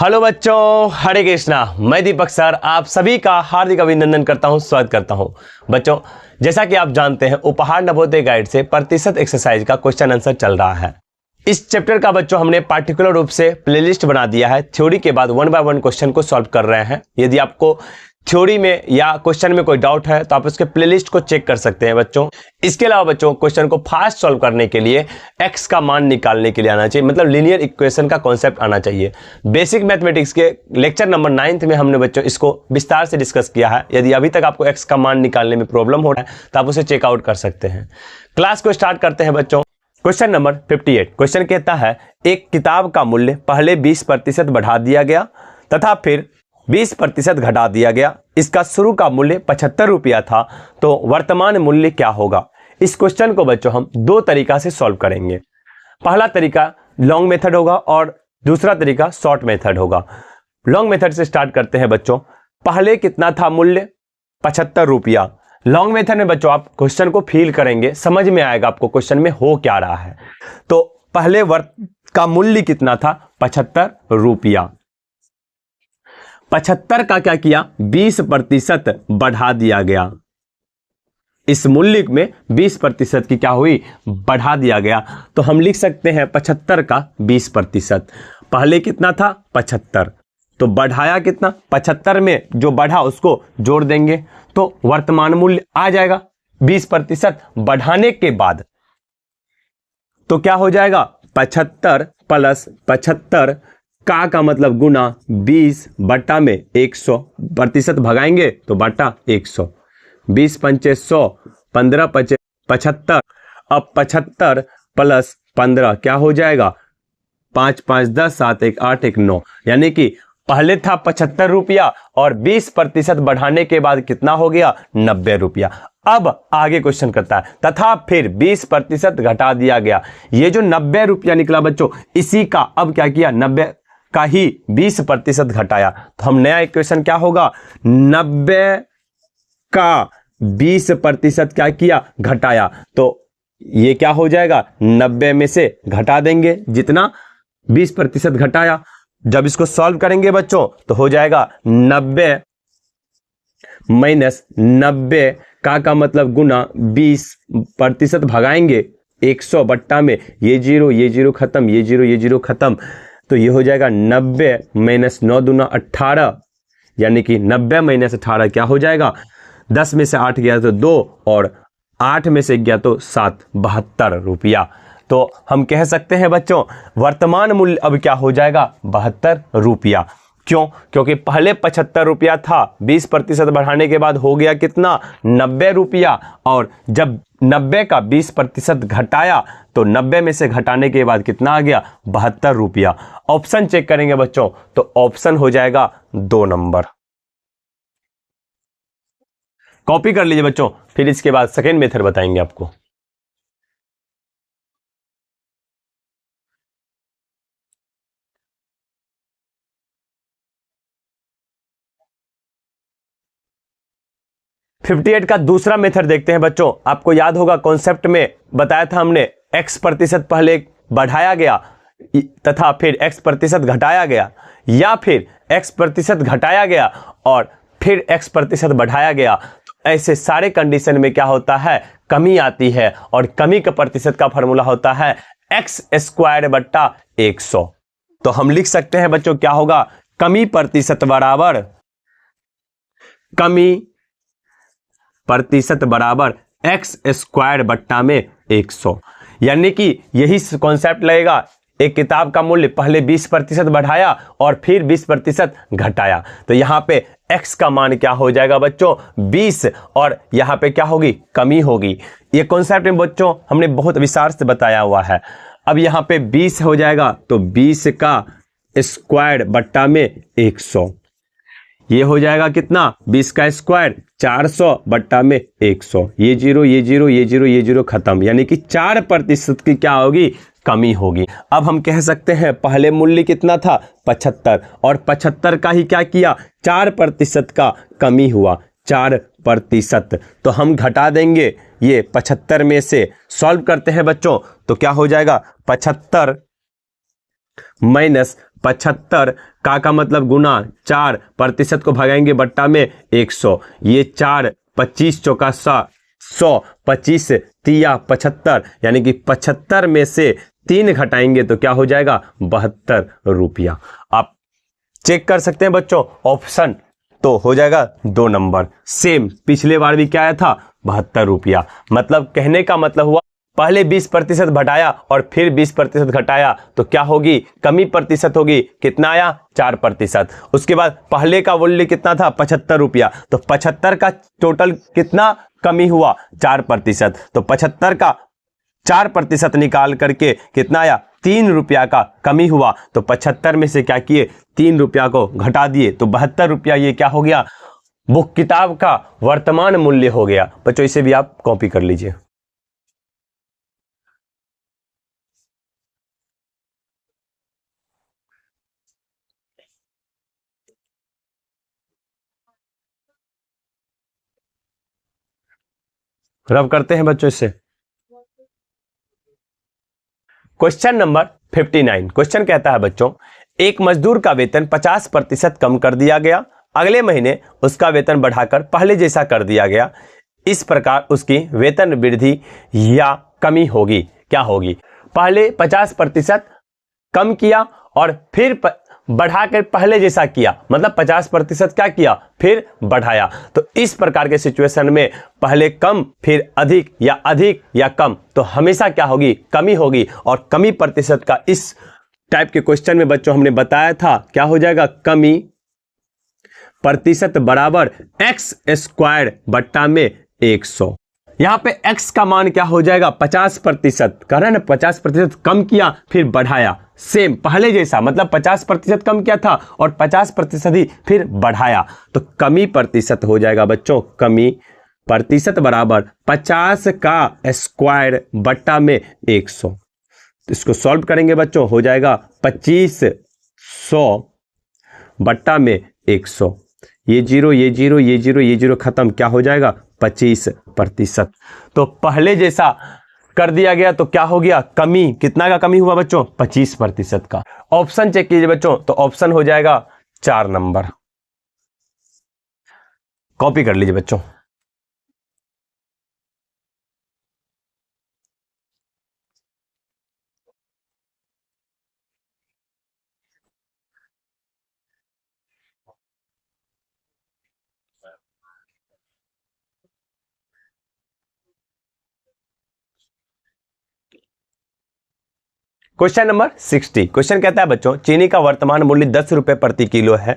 Hello बच्चों, हरे कृष्णा। मैं दीपक sir आप सभी का हार्दिक अभिनंदन करता हूं, स्वागत करता हूं। बच्चों, जैसा कि आप जानते हैं, उपहार नवोदय गाइड से प्रतिशत एक्सरसाइज का क्वेश्चन आंसर चल रहा है। इस चैप्टर का बच्चों हमने पार्टिकुलर रूप से प्लेलिस्ट बना दिया है। थ्योरी के बाद 1 बाय 1 क्वेश्चन को सॉल्व कर रहे हैं। यदि आपको थ्योरी में या क्वेश्चन में कोई डाउट है तो आप उसके प्लेलिस्ट को चेक कर सकते हैं बच्चों। इसके अलावा बच्चों, क्वेश्चन को फास्ट सॉल्व करने के लिए एक्स का मान निकालने के लिए आना चाहिए, मतलब लीनियर इक्वेशन का कॉन्सेप्ट आना चाहिए। बेसिक मैथमेटिक्स के लेक्चर नंबर 9 में हमने बच्चों इसको विस्तार से डिस्कस किया है। यदि अभी तक आपको एक्स का मान निकालने में प्रॉब्लम हो रहा है तो आप उसे चेकआउट कर सकते हैं। क्लास को स्टार्ट करते हैं बच्चों। Question number 58। क्वेश्चन कहता है, एक किताब का मूल्य पहले 20% बढ़ा दिया गया तथा फिर 20% घटा दिया गया। इसका शुरू का मूल्य 75 रुपया था, तो वर्तमान मूल्य क्या होगा? इस क्वेश्चन को बच्चों हम दो तरीका से सॉल्व करेंगे। पहला तरीका लॉन्ग मेथड होगा और दूसरा तरीका शॉर्ट मेथड होगा। लॉन्ग मेथड से स्टार्ट करते हैं बच्चों। पहले कितना था मूल्य? 75 रुपया। लॉन्ग मेथड में बच्चों आप क्वेश्चन को फील करेंगे, समझ में आएगा आपको क्वेश्चन में हो क्या रहा है। तो पहले वर्त का मूल्य कितना था? 75 रुपया। 75 का क्या किया? 20% बढ़ा दिया गया। इस मूल्य में 20% की क्या हुई? बढ़ा दिया गया। तो हम लिख सकते हैं 75 का 20%। पहले कितना था? 75। तो बढ़ाया कितना? 75 में जो बढ़ा उसको जोड़ देंगे तो वर्तमान मूल्य आ जाएगा 20% बढ़ाने के बाद। तो क्या हो जाएगा? 75 प्लस 75 का मतलब गुना 20 बटा में 100, प्रतिशत भगाएंगे तो बटा 100। 20 पंचे 100, 15 पंचे 75। अब 75 प्लस 15 क्या हो जाएगा? 5 5 10 7 1 8 1 9। यानी कि पहले था 75 रुपया और 20% बढ़ाने के बाद कितना हो गया? 90 रुपया। अब आगे क्वेश्चन करता है, तथा फिर 20% घटा दिया गया। ये जो 90 रुपया निकला बच्चों, इसी का अब क्या किया? 90 का ही 20% घटाया। तो हम नया इक्वेशन क्या होगा? 90 का 20% क्या किया? घटाया। तो ये क्या हो जाएगा? 90 में से घटा देंगे जितना 20% घटाया। जब इसको सॉल्व करेंगे बच्चों तो हो जाएगा 90 माइनस 90 का मतलब गुना 20% भगाएंगे 100 बट्टा में ये जीरो खत्म, ये जीरो खत्म। तो ये हो जाएगा 90 माइनस 9 दूना 18, यानी कि 90 माइनस 18 क्या हो जाएगा? 10 में से 8 गया तो 2 और 8 में से गया तो 7, 72 रुपया। तो हम कह सकते हैं बच्चों वर्तमान मूल्य अब क्या हो जाएगा? 72 रुपया। क्यों? क्योंकि पहले 75 रुपया था, 20% बढ़ाने के बाद हो गया कितना? 90 रुपया। और जब 90 का 20% घटाया तो 90 में से घटाने के बाद कितना आ गया? 72 रुपया। ऑप्शन चेक करेंगे बच्चों तो ऑप्शन हो जाएगा 2 नंबर। कॉपी कर लीजिए बच्चों, फिर इसके बाद सेकेंड मेथड बताएंगे आपको। फिफ्टी 58 का दूसरा मेथड देखते हैं बच्चों। आपको याद होगा कॉन्सेप्ट में बताया था हमने, x% पहले बढ़ाया गया तथा फिर x% घटाया गया, या फिर x% घटाया गया और फिर x% बढ़ाया गया। तो ऐसे सारे कंडीशन में क्या होता है? कमी आती है, और कमी का प्रतिशत का फॉर्मूला होता है x² बट्टा 100। तो हम लिख सकते हैं बच्चों क्या होगा? कमी प्रतिशत बराबर x² बट्टा में 100। यानी कि यही कॉन्सेप्ट लगेगा। एक किताब का मूल्य पहले 20% बढ़ाया और फिर 20% घटाया। तो यहां पे x का मान क्या हो जाएगा बच्चों? 20, और यहां पे क्या होगी? कमी होगी। ये कॉन्सेप्ट में बच्चों हमने बहुत विस्तार से बताया हुआ है। अब यहां पे 20 हो जाएगा तो 20 का स्क्वायर बट्टा में 100। ये हो जाएगा कितना? 20 का स्क्वायर 400 बट्टा में 100। ये जीरो खत्म, यानी कि 4% की क्या होगी? कमी होगी। अब हम कह सकते हैं पहले मूल्य कितना था? 75, और 75 का ही क्या किया? 4% का कमी हुआ, 4%। तो हम घटा देंगे ये 75 में से। सॉल्व करते हैं बच्चों तो क्या हो जाएगा? 75 माइनस 75 का मतलब गुना 4% को भगाएंगे बट्टा में 100, ये 4 25 चौका 100, 25 तिया 75, यानी कि 75 में से 3 घटाएंगे तो क्या हो जाएगा 72 रुपया। आप चेक कर सकते हैं बच्चों, ऑप्शन तो हो जाएगा 2 नंबर। सेम पिछले बार भी क्या आया था 72 रुपया। मतलब कहने का मतलब हुआ पहले 20% घटाया और फिर 20% घटाया तो क्या होगी, कमी प्रतिशत होगी। कितना आया 4%। उसके बाद पहले का मूल्य कितना था 75 रुपया, तो 75 का टोटल कितना कमी हुआ 4%, तो 75 का 4% निकाल करके कितना आया 3 रुपया का कमी हुआ। तो 75 में से क्या किए 3 रुपया को घटा दिए तो 72 रुपया ये क्या हो गया, बुक किताब का वर्तमान मूल्य हो गया। बच्चों इसे भी आप कॉपी कर लीजिए। रब करते हैं बच्चों इससे। Question number 59। क्वेश्चन कहता है बच्चों, एक मजदूर का वेतन 50% कम कर दिया गया, अगले महीने उसका वेतन बढ़ाकर पहले जैसा कर दिया गया। इस प्रकार उसकी वेतन वृद्धि या कमी होगी, क्या होगी। पहले 50% कम किया और फिर बढ़ाकर पहले जैसा किया, मतलब 50% क्या किया फिर बढ़ाया। तो इस प्रकार के सिचुएशन में पहले कम फिर अधिक या कम, तो हमेशा क्या होगी कमी होगी। और कमी प्रतिशत का इस टाइप के क्वेश्चन में बच्चों हमने बताया था क्या हो जाएगा, कमी प्रतिशत बराबर x² बट्टा में 100। यहां पे x का मान क्या हो जाएगा 50%, कह रहे हैं ना 50% कम किया फिर बढ़ाया, सेम पहले जैसा, मतलब 50% कम किया था और 50% ही फिर बढ़ाया। तो कमी प्रतिशत हो जाएगा बच्चों, कमी प्रतिशत बराबर 50 का स्क्वायर बट्टा में 100। इसको सॉल्व करेंगे बच्चों, हो जाएगा 2500 बट्टा में 100। ये जीरो खत्म, क्या हो जाएगा 25%। तो पहले जैसा कर दिया गया तो क्या हो गया, कमी कितना का कमी हुआ बच्चों 25% का। ऑप्शन चेक कीजिए बच्चों, तो ऑप्शन हो जाएगा 4 नंबर। कॉपी कर लीजिए बच्चों। Question number 60। क्वेश्चन कहता है बच्चों, चीनी का वर्तमान मूल्य 10 रुपए प्रति किलो है।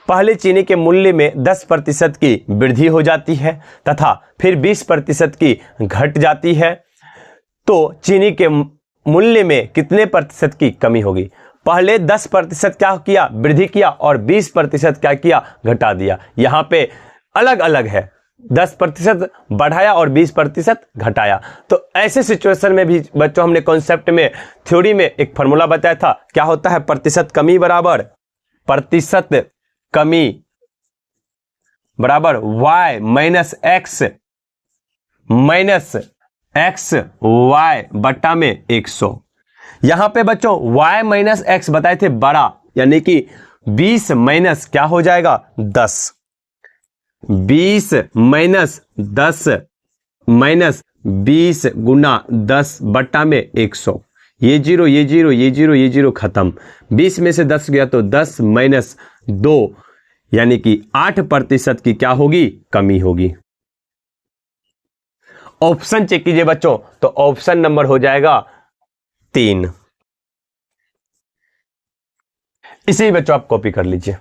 पहले चीनी के मूल्य में 10% की वृद्धि हो जाती है तथा फिर 20% की घट जाती है, तो चीनी के मूल्य में कितने प्रतिशत की कमी होगी। पहले 10% क्या किया वृद्धि किया और 20% क्या किया घटा दिया। यहां पे अलग अलग है, 10% बढ़ाया और 20% घटाया। तो ऐसे सिचुएशन में भी बच्चों हमने कॉन्सेप्ट में थ्योरी में एक फॉर्मूला बताया था, क्या होता है प्रतिशत कमी बराबर प्रतिशत कमी बराबर y माइनस x y बट्टा में 100। यहां पे बच्चों y माइनस x बताए थे बड़ा, यानी कि 20 माइनस क्या हो जाएगा 10, 20 माइनस 10 माइनस 20 गुना 10 बट्टा में 100। ये जीरो खत्म, 20 में से 10 गया तो 10 माइनस 2, यानी कि 8% की क्या होगी कमी होगी। ऑप्शन चेक कीजिए बच्चों, तो ऑप्शन नंबर हो जाएगा 3। इसे बच्चों आप कॉपी कर लीजिए।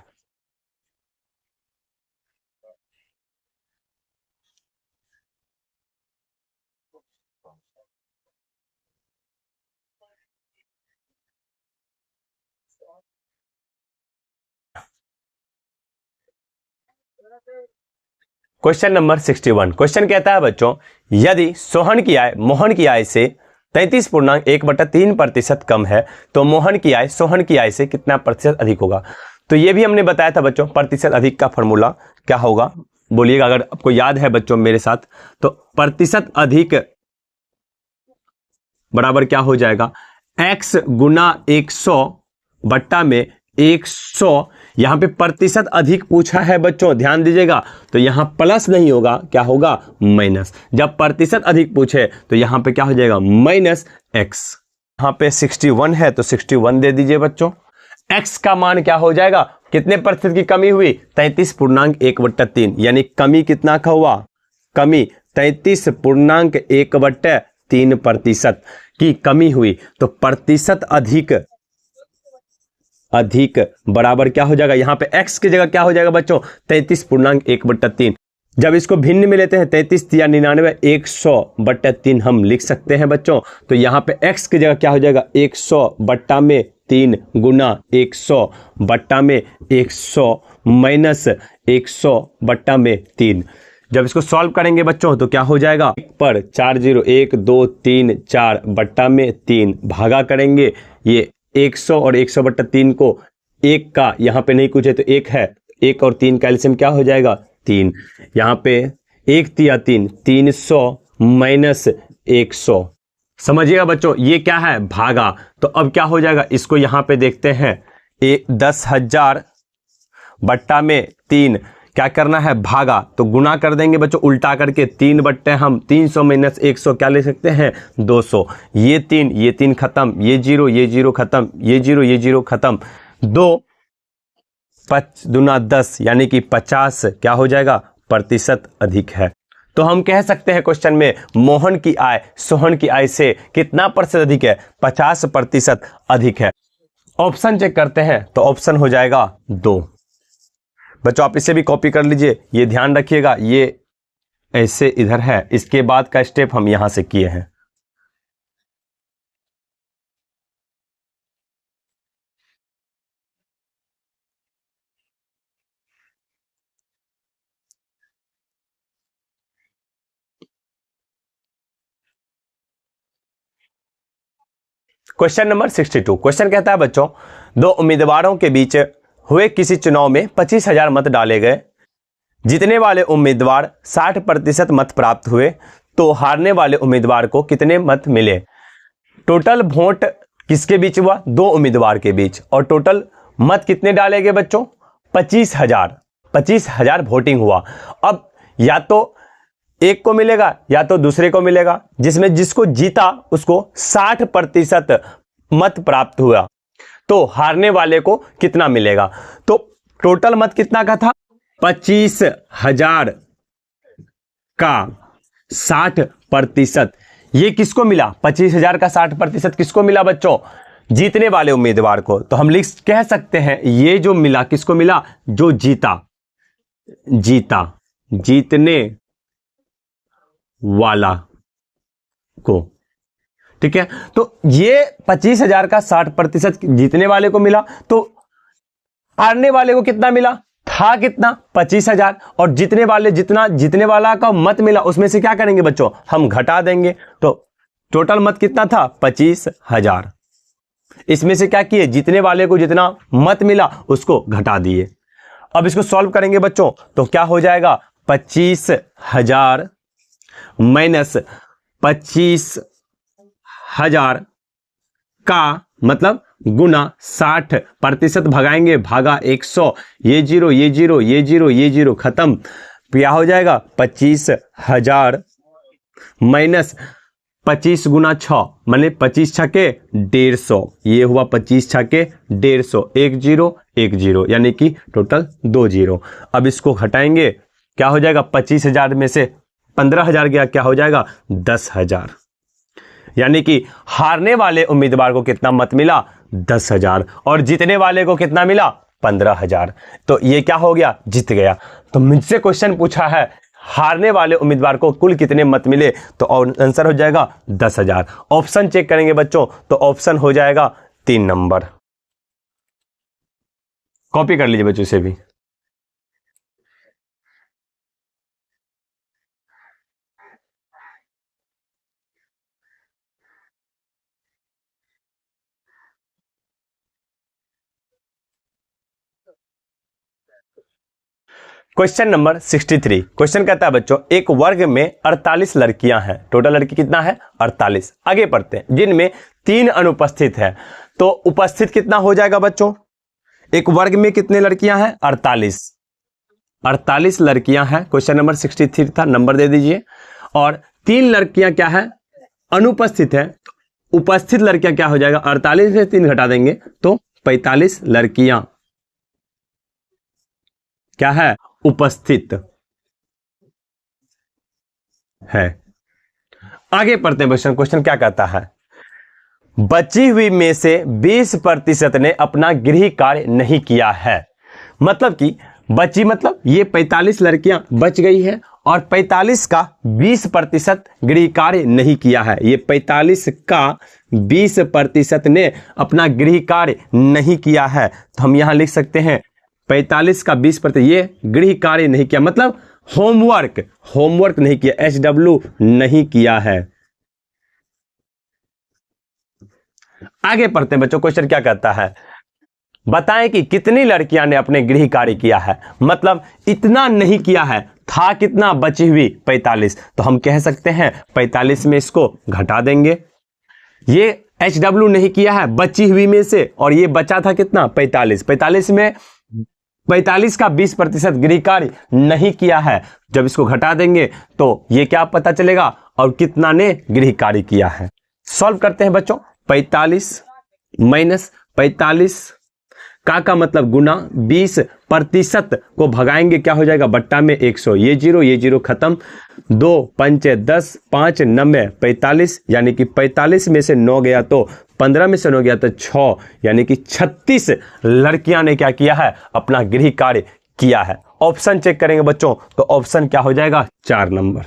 Question number 61। क्वेश्चन कहता है बच्चों, यदि सोहन की आय मोहन की आय से 33.1/3% कम है तो मोहन की आय सोहन की आय से कितना प्रतिशत अधिक होगा। तो ये भी हमने बताया था बच्चों, प्रतिशत अधिक का फॉर्मूला क्या होगा बोलिएगा अगर आपको याद है बच्चों मेरे साथ। तो प्रतिशत अधिक बराबर क्या हो जाएगा x गुना 100 बट्टा में 100, यहां पे प्रतिशत अधिक पूछा है बच्चों, ध्यान दीजिएगा, तो यहां प्लस नहीं होगा, क्या होगा, माइनस। जब प्रतिशत अधिक पूछे तो यहां पे क्या हो जाएगा, माइनस x। यहां पे 61 है तो 61 दे दीजिए बच्चों। x का मान क्या हो जाएगा, कितने प्रतिशत की कमी हुई, 33.1/3, यानी कमी कितना का हुआ, कमी 33.1/3% की कमी हुई। तो प्रतिशत अधिक बराबर क्या हो जाएगा, यहां पे x की जगह क्या हो जाएगा बच्चों, 33.1/3। जब इसको भिन्न में लेते हैं 33 या 99, 100/3 हम लिख सकते हैं बच्चों। तो यहां पे x की जगह क्या हो जाएगा, 100/3 गुना 100/100 माइनस 100/3। जब इसको सॉल्व करेंगे बच्चों तो क्या हो जाएगा, 1 पर 4 0, 1 2 3 4/3 भागा करेंगे, ये 100 और 100/3 को 1 का यहाँ पे नहीं कुछ है तो 1 है, 1 और 3 का एलसीएम क्या हो जाएगा, 3। यहाँ पे 1 3 3, 300 माइनस 100। समझिएगा बच्चों, ये क्या है, भागा। तो अब क्या हो जाएगा, इसको यहाँ पे देखते हैं, 10,000/3 क्या करना है, भागा, तो गुना कर देंगे बच्चों उल्टा करके, 3 बट्टे हम 300 माइनस 100 क्या ले सकते हैं, 200। ये 3 खत्म, ये 0 खत्म, ये 0 खत्म, 2 5 दूना 10 यानी कि 50 क्या हो जाएगा, प्रतिशत अधिक है। तो हम कह सकते हैं क्वेश्चन में मोहन की आय सोहन की आय से कितना प्रतिशत अधिक है, 50% अधिक है। ऑप्शन चेक करते हैं तो ऑप्शन हो जाएगा 2। बच्चों आप इसे भी कॉपी कर लीजिए, ये ध्यान रखिएगा, ये ऐसे इधर है, इसके बाद का स्टेप हम यहां से किए हैं। क्वेश्चन नंबर 62, क्वेश्चन कहता है बच्चों, दो उम्मीदवारों के बीच हुए किसी चुनाव में 25,000 मत डाले गए, जीतने वाले उम्मीदवार 60% मत प्राप्त हुए, तो हारने वाले उम्मीदवार को कितने मत मिले। टोटल वोट किसके बीच हुआ, 2 उम्मीदवार के बीच, और टोटल मत कितने डाले गए बच्चों, 25,000 वोटिंग हुआ। अब या तो एक को मिलेगा या तो दूसरे को मिलेगा, जिसमें जिसको जीता उसको 60% मत प्राप्त हुआ, तो हारने वाले को कितना मिलेगा। तो टोटल मत कितना का था, 25,000 का 60%। ये किसको मिला, 25,000 का 60% किसको मिला बच्चों, जीतने वाले उम्मीदवार को। तो हम कह सकते हैं ये जो मिला किसको मिला, जो जीतने वाला को, ठीक है। तो ये 25,000 का 60% जीतने वाले को मिला, तो हारने वाले को कितना मिला, था कितना, 25,000, और जीतने वाला का मत मिला, उसमें से क्या करेंगे बच्चों, हम घटा देंगे। तो टोटल मत कितना था, 25,000। इसमें से क्या किए, जीतने वाले को जितना मत मिला उसको घटा दिए। अब इसको सॉल्व करेंगे बच्चों तो क्या हो जाएगा, 25,000 माइनस 25,000 का मतलब गुना 60%, भगाएंगे भागा 100, ये 0 खत्म, क्या हो जाएगा, 25,000 माइनस 25 गुना 6 माने 25 छके 150, ये हुआ 25 छके 150, 1 0 यानी कि टोटल 2 0। अब इसको घटाएंगे, क्या हो जाएगा, 25,000 में से 15,000 गया, क्या हो जाएगा, 10,000। यानी कि हारने वाले उम्मीदवार को कितना मत मिला, 10,000, और जीतने वाले को कितना मिला, 15,000। तो ये क्या हो गया, जीत गया। तो मुझसे क्वेश्चन पूछा है हारने वाले उम्मीदवार को कुल कितने मत मिले, तो आंसर हो जाएगा 10,000। ऑप्शन चेक करेंगे बच्चों तो ऑप्शन हो जाएगा 3 नंबर। कॉपी कर लीजिए बच्चों इसे भी। क्वेश्चन नंबर 63, क्वेश्चन कहता है बच्चों, एक वर्ग में 48 लड़कियां हैं, टोटल लड़की कितना है, 48। आगे पढ़ते हैं, जिनमें 3 अनुपस्थित है। तो उपस्थित कितना हो जाएगा बच्चों? एक वर्ग में कितने लड़कियां हैं? 48 लड़कियां हैं। क्वेश्चन नंबर 63 था, नंबर दे दीजिए। और 3 लड़कियां क्या है? अनुपस्थित है। उपस्थित लड़कियां क्या हो जाएगा? 48 से 3 घटा देंगे तो 45 लड़कियां क्या है? उपस्थित है। आगे पढ़ते हैं बच्चों। क्वेश्चन क्या कहता है? बची हुई में से 20% ने अपना गृह कार्य नहीं किया है। मतलब कि बची मतलब ये 45 लड़कियां बच गई है और 45 का 20% गृह कार्य नहीं किया है। ये 45 का 20% ने अपना गृह कार्य नहीं किया है। तो हम यहां लिख सकते हैं 45 का 20% ये गृह कार्य नहीं किया, मतलब होमवर्क नहीं किया, HW नहीं किया है। आगे पढ़ते हैं बच्चों। क्वेश्चन क्या कहता है? बताएं कि कितनी लड़कियां ने अपने गृह कार्य किया है। मतलब इतना नहीं किया है, था कितना? बची हुई 45। तो हम कह सकते हैं 45 में इसको घटा देंगे। ये HW नहीं किया है बची हुई में से, और ये बचा था कितना? 45 में 45 का 20% गृह कार्य नहीं किया है। जब इसको घटा देंगे तो ये क्या पता चलेगा और कितना ने गृह कार्य किया है। सॉल्व करते हैं बच्चों। 45 माइनस 45 का मतलब गुना 20% को भगाएंगे क्या हो जाएगा? बट्टा में 100। ये जीरो खत्म। 2 5 10 5 90 45, यानी कि 45 में से 9 गया तो 15 में से 9 गया तो 6, यानी कि 36 लड़कियां ने क्या किया है? अपना गृह कार्य किया है। ऑप्शन चेक करेंगे बच्चों तो ऑप्शन क्या हो जाएगा? 4 नंबर।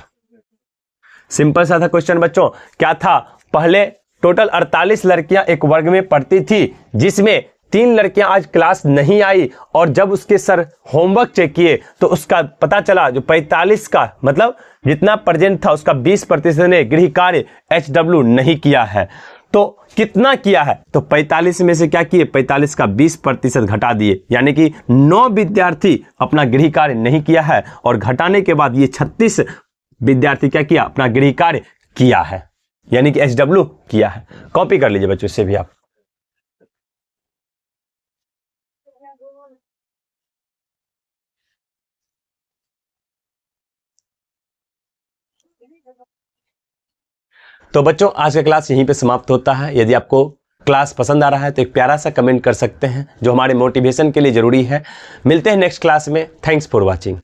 सिंपल सा था क्वेश्चन बच्चों। क्या था? पहले टोटल 48 लड़कियां एक वर्ग में पढ़ती थी, जिसमें 3 लड़कियां आज क्लास नहीं आई, और जब उसके सर होमवर्क चेक किए तो उसका पता चला जो 45 का मतलब जितना प्रेजेंट था उसका 20% ने गृह कार्य HW नहीं किया है। तो कितना किया है? तो 45 में से क्या किए? 45 का 20% घटा दिए, यानी कि 9 विद्यार्थी अपना गृह कार्य नहीं किया है, और घटाने के बाद ये 36 विद्यार्थी क्या किया? अपना गृह कार्य किया है, यानी कि HW किया है। कॉपी कर लीजिए बच्चों इससे भी आप। तो बच्चों आज का क्लास यहीं पे समाप्त होता है। यदि आपको क्लास पसंद आ रहा है तो एक प्यारा सा कमेंट कर सकते हैं, जो हमारे मोटिवेशन के लिए जरूरी है। मिलते हैं नेक्स्ट क्लास में। Thanks for watching.